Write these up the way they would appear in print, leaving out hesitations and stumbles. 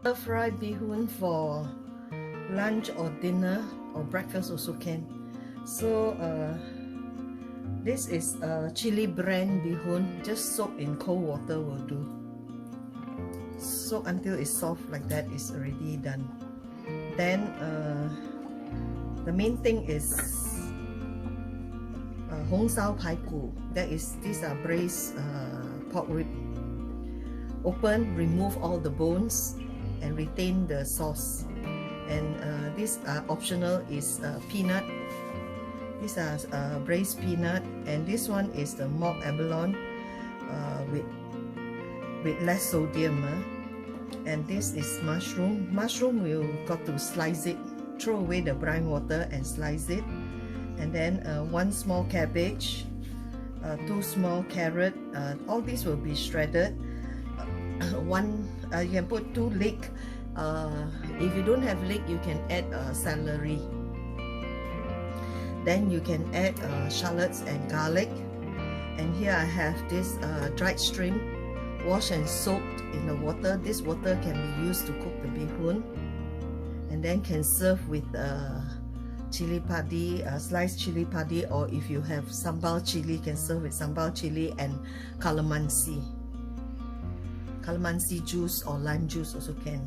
Stir-fry bee hoon for lunch or dinner or breakfast also can. So this is a Chilli brand bee hoon. Just soak in cold water will do. Soak until it's soft like that is already done. Then the main thing is Hong Sao Pai Gu. These are braised pork rib. Open, remove all the bones and retain the sauce. And these are optional is peanut. These are braised peanut, and this one is the Mocked Abalone with less sodium. And this is mushroom. Mushroom we got to slice it, throw away the brine water and slice it. And then 1 small cabbage, 2 small carrot. All these will be shredded. You can put 2 leek. If you don't have leek, you can add celery. Then you can add shallots and garlic. And here I have this dried shrimp, washed and soaked in the water. This water can be used to cook the bee hoon, and then can serve with chili padi, sliced chili padi, or if you have sambal chili, can serve with sambal chili and calamansi. Calamansi juice or lime juice also can.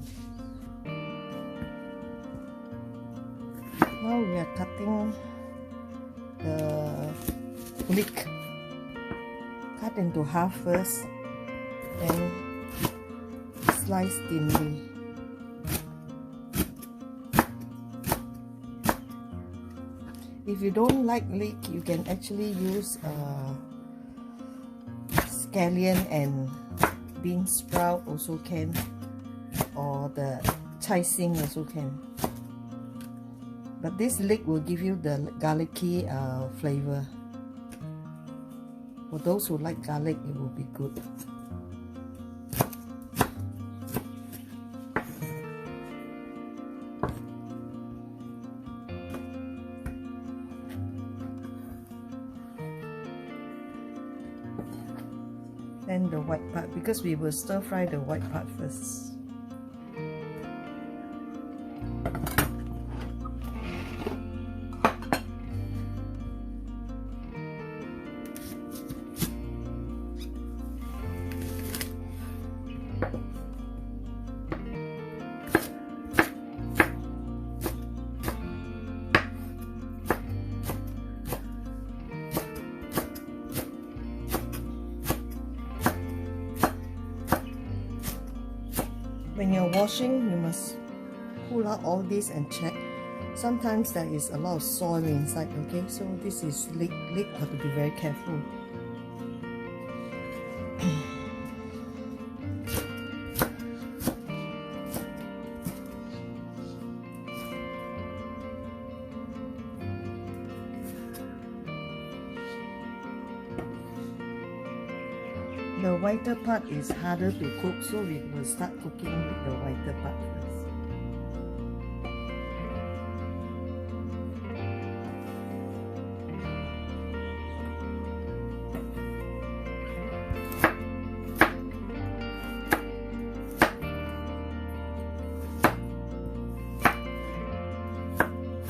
Now we are cutting the leek. Cut into half first, then slice thinly. If you don't like leek, you can actually use scallion and bean sprout also can, or the Tai Sun also can. But this leek will give you the garlicky flavor. For those who like garlic, it will be good. Then the white part, because we will stir fry the white part first. When you're washing, you must pull out all this and check. Sometimes there is a lot of soil inside, okay? So this is leek. Leek have to be very careful. The whiter part is harder to cook, so we will start cooking with the whiter part first.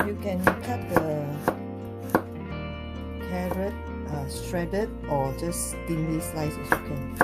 You can cut the carrot shredded or just thinly sliced as you can.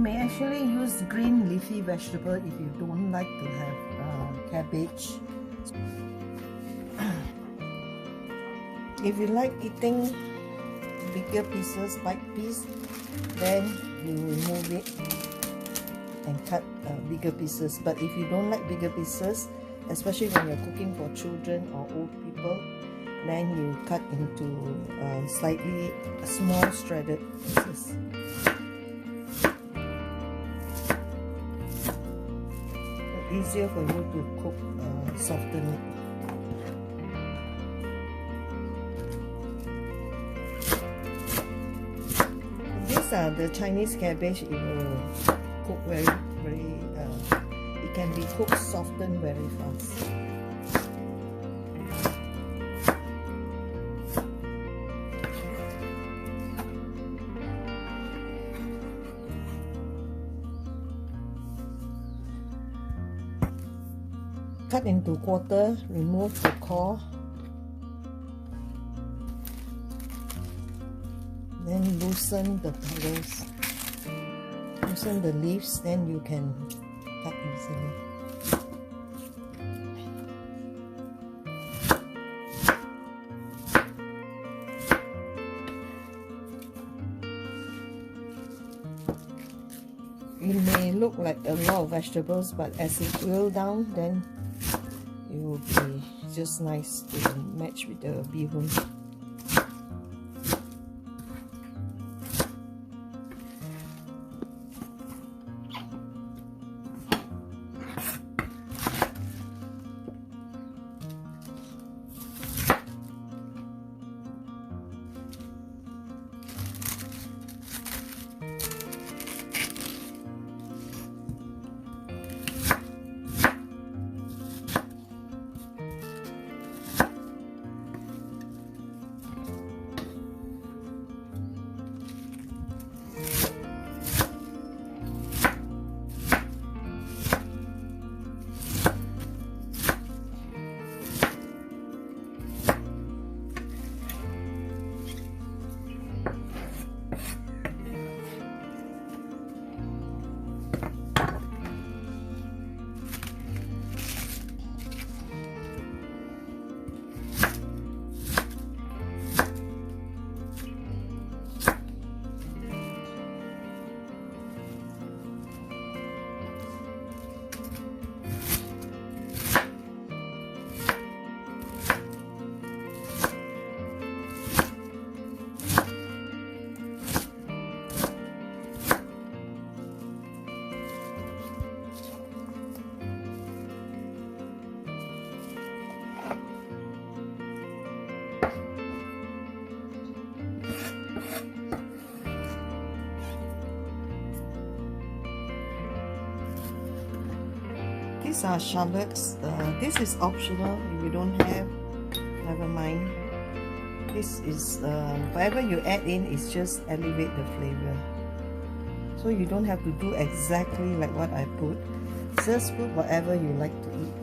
may actually use green leafy vegetable if you don't like to have cabbage. If you like eating bigger pieces, bite piece, then you remove it and cut bigger pieces. But if you don't like bigger pieces, especially when you're cooking for children or old people, then you cut into slightly small shredded pieces. Easier for you to cook, soften it. These are the Chinese cabbage. It will cook very, it can be cooked softened very fast. Cut into quarter, remove the core, then loosen the petals, loosen the leaves, then you can cut easily. It may look like a lot of vegetables, but as it boils down, then it will be just nice to match with the bee hoon. These are shallots. This is optional. If you don't have, never mind. This is whatever you add in is just elevate the flavor. So you don't have to do exactly like what I put. Just put whatever you like to eat.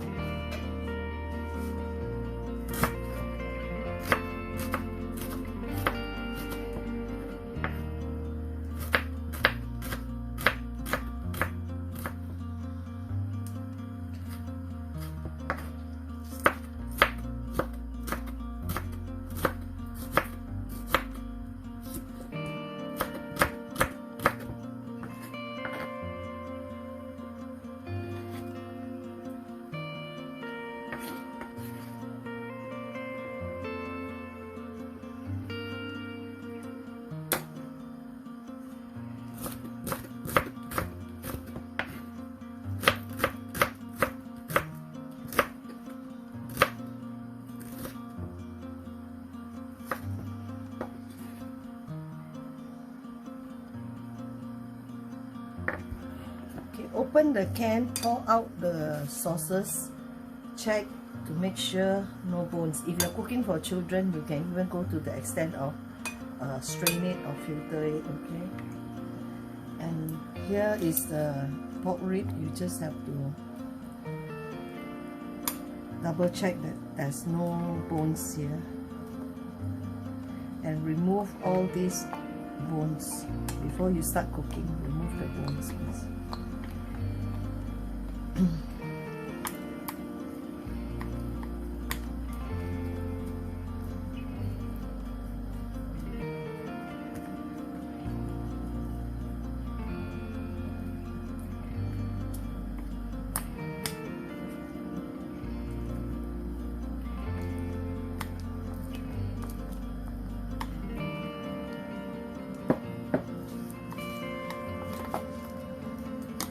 Open the can, pour out the sauces, check to make sure no bones. If you're cooking for children, you can even go to the extent of strain it or filter it, okay? And here is the pork rib. You just have to double check that there's no bones here. And remove all these bones. Before you start cooking, remove the bones first.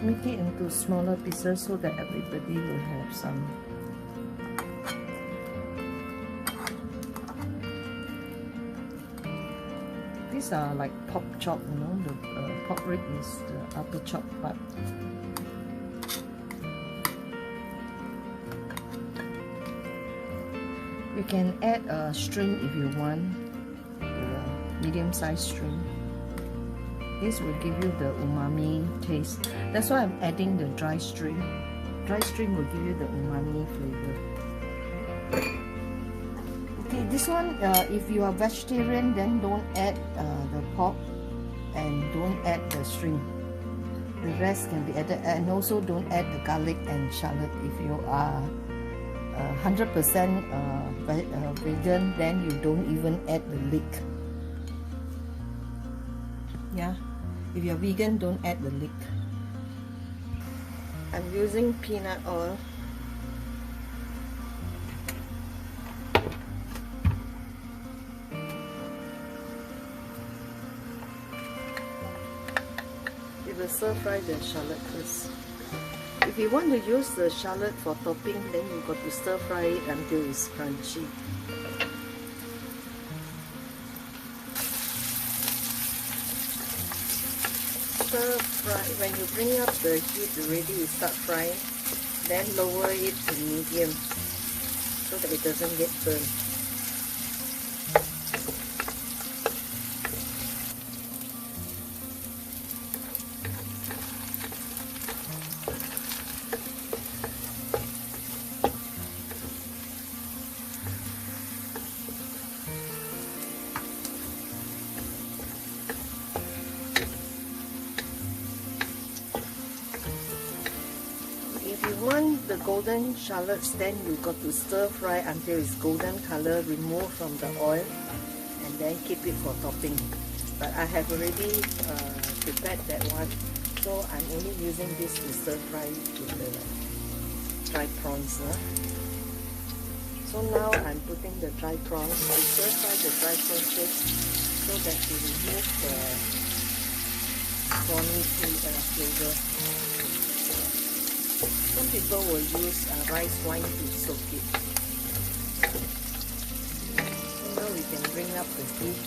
Make it into smaller pieces so that everybody will have some. These are like pork chop, you know, the pork rib is the upper chop part. You can add a string if you want, medium-sized string. This will give you the umami taste. That's why I'm adding the dry string. Dry string will give you the umami flavor. Okay, this one, if you are vegetarian, then don't add the pork and don't add the string. The rest can be added, and also don't add the garlic and shallot. If you are 100% vegan, then you don't even add the leek. Yeah. If you're vegan, don't add the leek. I'm using peanut oil. You will stir fry the shallot first. If you want to use the shallot for topping, then you got to stir fry it until it's crunchy. Stir fry. When you bring up the heat already, you start frying, then lower it to medium so that it doesn't get burned. If you want the golden shallots, then you got to stir fry until it's golden color, remove from the oil, and then keep it for topping. But I have already prepared that one, so I'm only using this to stir fry with the dried prawns. So now I'm putting the dried prawns. I stir fry the dried prawn chips so that to remove the prawny flavor. Some people will use rice wine to soak it. So now we can bring up the heat.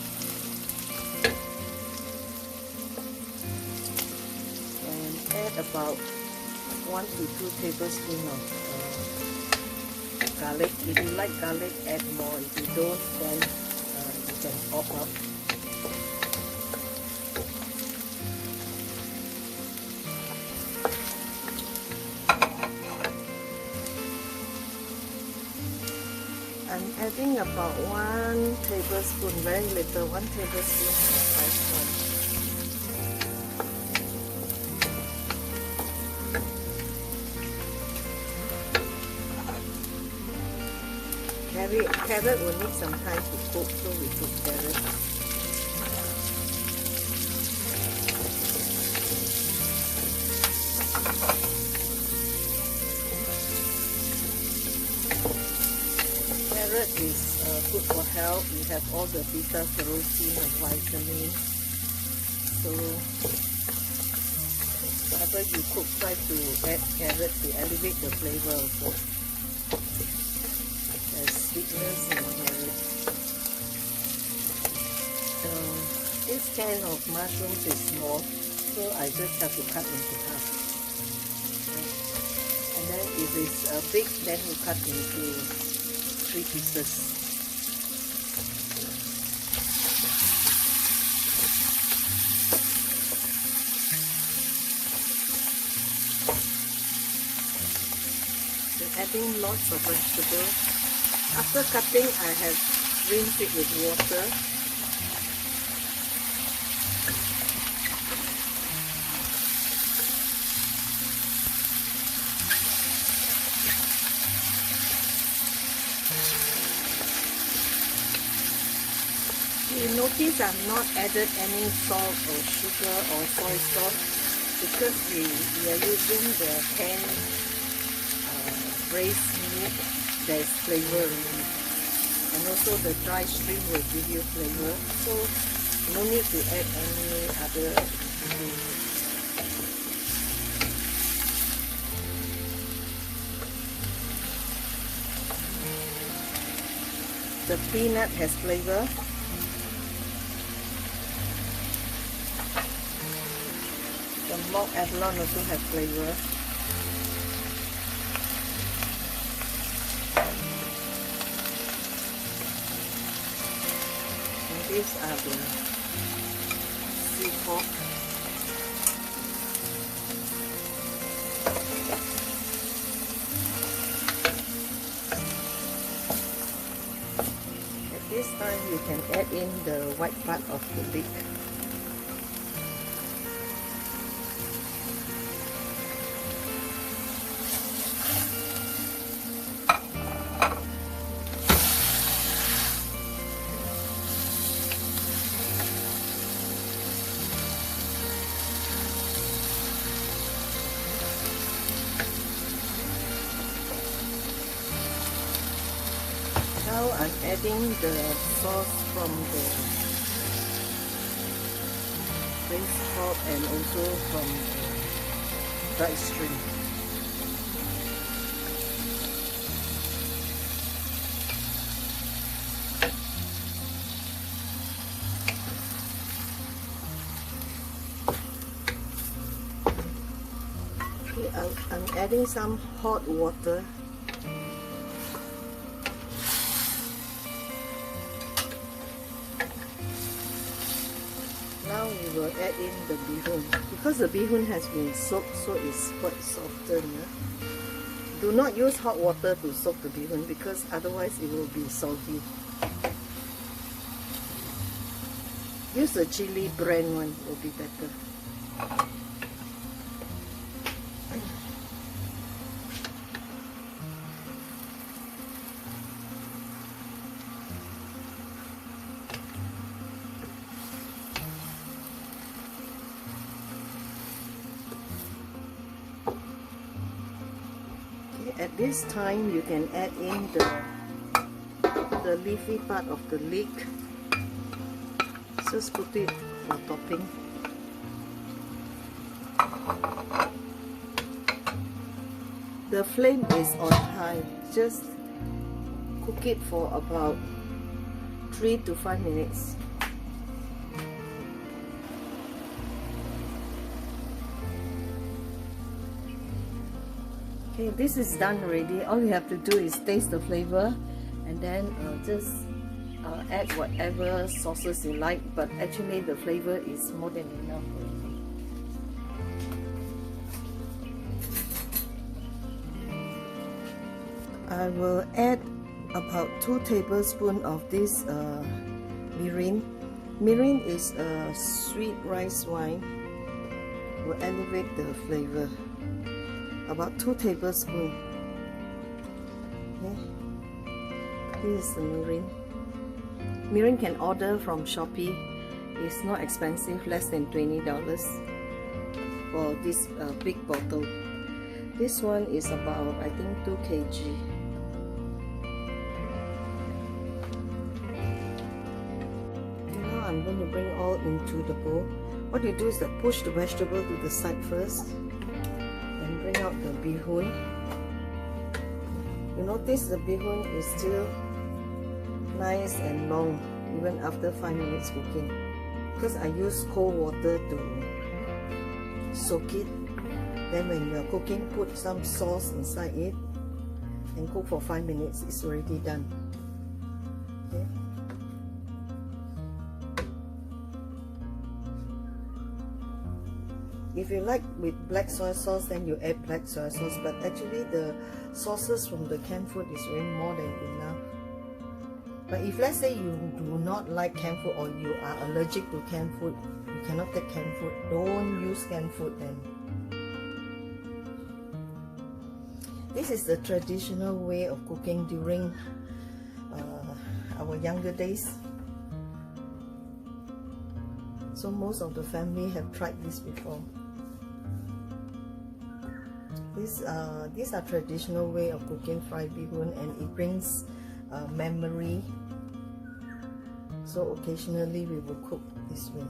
And add about 1 to 2 tablespoons of garlic. If you like garlic, add more. If you don't, then you can opt out. I'm adding about 1 tablespoon, very little, 1 tablespoon of Tai Sun. Carrot will need some time to cook, so we cook carrot. Carrot is good for health. We have all the beta carotene and vitamin. So whatever you cook, try to add carrot to elevate the flavor also. There's sweetness in carrot. This can of mushrooms is small, so I just have to cut into half. And then if it's big, then you cut into 3 pieces. We're adding lots of vegetables. After cutting, I have rinsed it with water. you notice I'm not added any salt or sugar or soy sauce because we are using the canned braised meat. There's flavor in it, and also the dry shrimp will give you flavor, so no need to add any other ingredients. The peanut has flavor. The Mocked Abalone also has flavor. And these are the sea pork. This time you can add in the white part of the leek. Now I'm adding the sauce from the braised pork and also from the dried shrimp. Okay, I'm adding some hot water. Now we will add in the bee hoon. Because the bee hoon has been soaked, so it's quite softened. Yeah? Do not use hot water to soak the bee hoon because otherwise it will be soggy. Use the chili brand one, will be better. At this time, you can add in the leafy part of the leek. Just put it for topping. The flame is on high. Just cook it for about 3 to 5 minutes. Okay, this is done already. All you have to do is taste the flavor and then just add whatever sauces you like, but actually the flavor is more than enough already. I will add about 2 tablespoons of this mirin. Mirin is a sweet rice wine. Will elevate the flavor. About 2 tablespoons. Okay. This is the mirin. Mirin can order from Shopee. It's not expensive, less than $20 for this big bottle. This one is about, I think, 2 kg. Okay, now I'm going to bring all into the bowl. What you do is that push the vegetable to the side first. Bring out the bee hoon. You notice the bee hoon is still nice and long even after 5 minutes cooking because I use cold water to soak it. Then when you are cooking, put some sauce inside it and cook for 5 minutes. It's already done. Okay. If you like with black soy sauce, then you add black soy sauce, but actually the sauces from the canned food is really more than enough. But if let's say you do not like canned food or you are allergic to canned food, you cannot take canned food, don't use canned food then. This is the traditional way of cooking during our younger days. So most of the family have tried this before. These are traditional way of cooking fried bee hoon, and it brings memory. So occasionally we will cook this way.